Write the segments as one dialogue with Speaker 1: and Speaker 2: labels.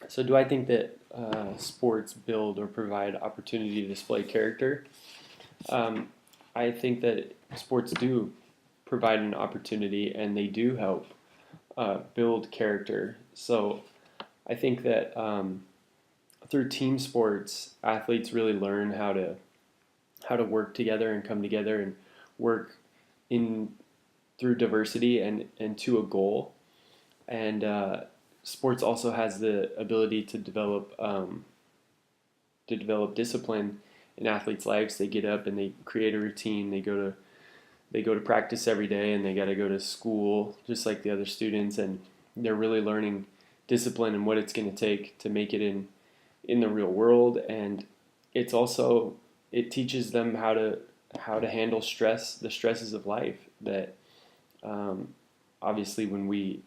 Speaker 1: So, do I think that sports build or provide opportunity to display character? Um, I think that sports do provide an opportunity and they do help build character. So, I think that through team sports, athletes really learn how to work together and come together and work in through diversity and to a goal. And sports also has the ability to develop discipline in athletes' lives. They get up and they create a routine. They go to practice every day, and they got to go to school just like the other students, and they're really learning discipline and what it's going to take to make it in the real world. And it's also it teaches them how to handle stress, the stresses of life. That um, obviously when we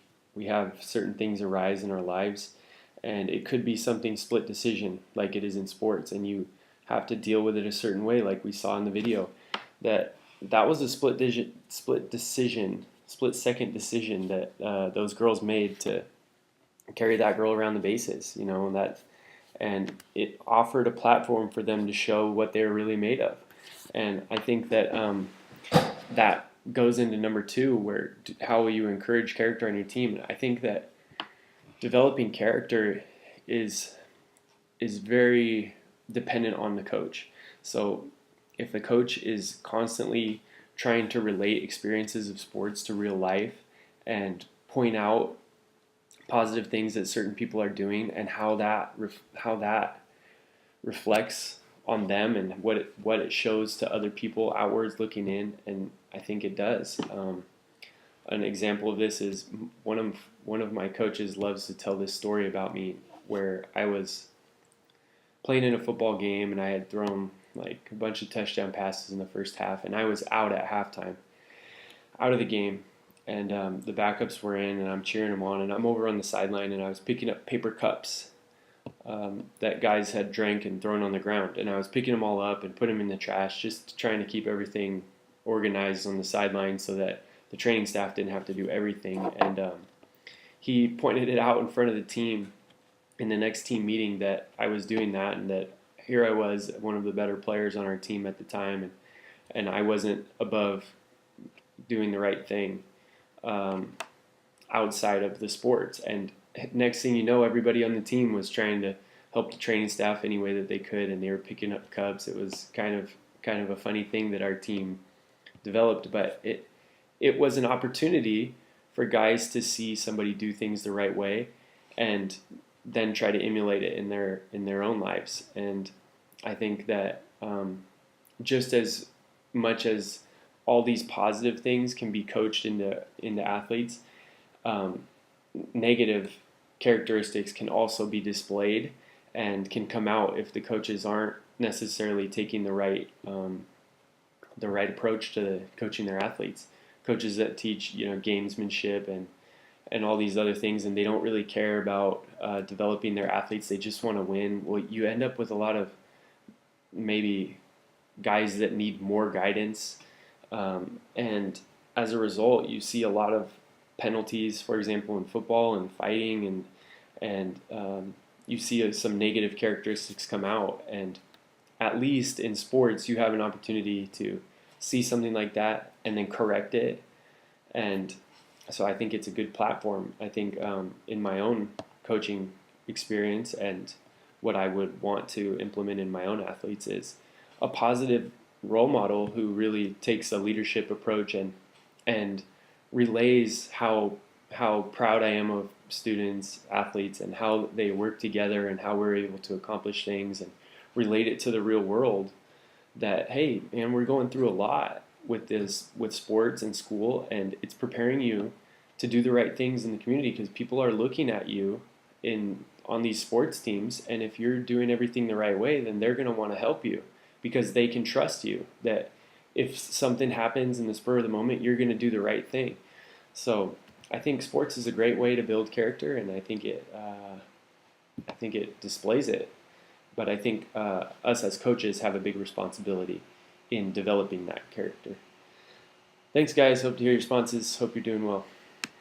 Speaker 1: have certain things arise in our lives, and it could be something split decision like it is in sports, and you have to deal with it a certain way, like we saw in the video. That was a split second decision that those girls made to carry that girl around the bases, and it offered a platform for them to show what they're really made of. And I think that that goes into number two, where how will you encourage character on your team? I think that developing character is is very dependent on the coach. So if the coach is constantly trying to relate experiences of sports to real life and point out positive things that certain people are doing and how that reflects on them and what it shows to other people outwards looking in, and I think it does. An example of this is one of my coaches loves to tell this story about me, where I was playing in a football game and I had thrown like a bunch of touchdown passes in the first half, and I was out at halftime, out of the game, and the backups were in, and I'm cheering them on, and I'm over on the sideline, and I was picking up paper cups that guys had drank and thrown on the ground, and I was picking them all up and putting them in the trash, just trying to keep everything organized on the sideline so that the training staff didn't have to do everything. And he pointed it out in front of the team in the next team meeting that I was doing that, and that here I was, one of the better players on our team at the time, and I wasn't above doing the right thing um, outside of the sports. And next thing you know, everybody on the team was trying to help the training staff any way that they could, and they were picking up cups. It was kind of a funny thing that our team developed, but it was an opportunity for guys to see somebody do things the right way, and then try to emulate it in their own lives. And I think that just as much as all these positive things can be coached into athletes, um, negative characteristics can also be displayed and can come out if the coaches aren't necessarily taking the right approach to coaching their athletes. Coaches that teach gamesmanship and all these other things, and they don't really care about developing their athletes. They just want to win. Well, you end up with a lot of maybe guys that need more guidance, and as a result, you see a lot of penalties, for example, in football and fighting, and you see some negative characteristics come out. And at least in sports, you have an opportunity to see something like that and then correct it. And so I think it's a good platform. I think in my own coaching experience and what I would want to implement in my own athletes is a positive role model who really takes a leadership approach and relays how proud I am of students, athletes, and how they work together and how we're able to accomplish things, and relate it to the real world. That, hey man, we're going through a lot with sports and school, and it's preparing you to do the right things in the community, because people are looking at you in on these sports teams, and if you're doing everything the right way, then they're going to want to help you because they can trust you that if something happens in the spur of the moment, you're going to do the right thing. So I think sports is a great way to build character, and I think it displays it. But I think us as coaches have a big responsibility in developing that character. Thanks, guys. Hope to hear your responses. Hope you're doing well.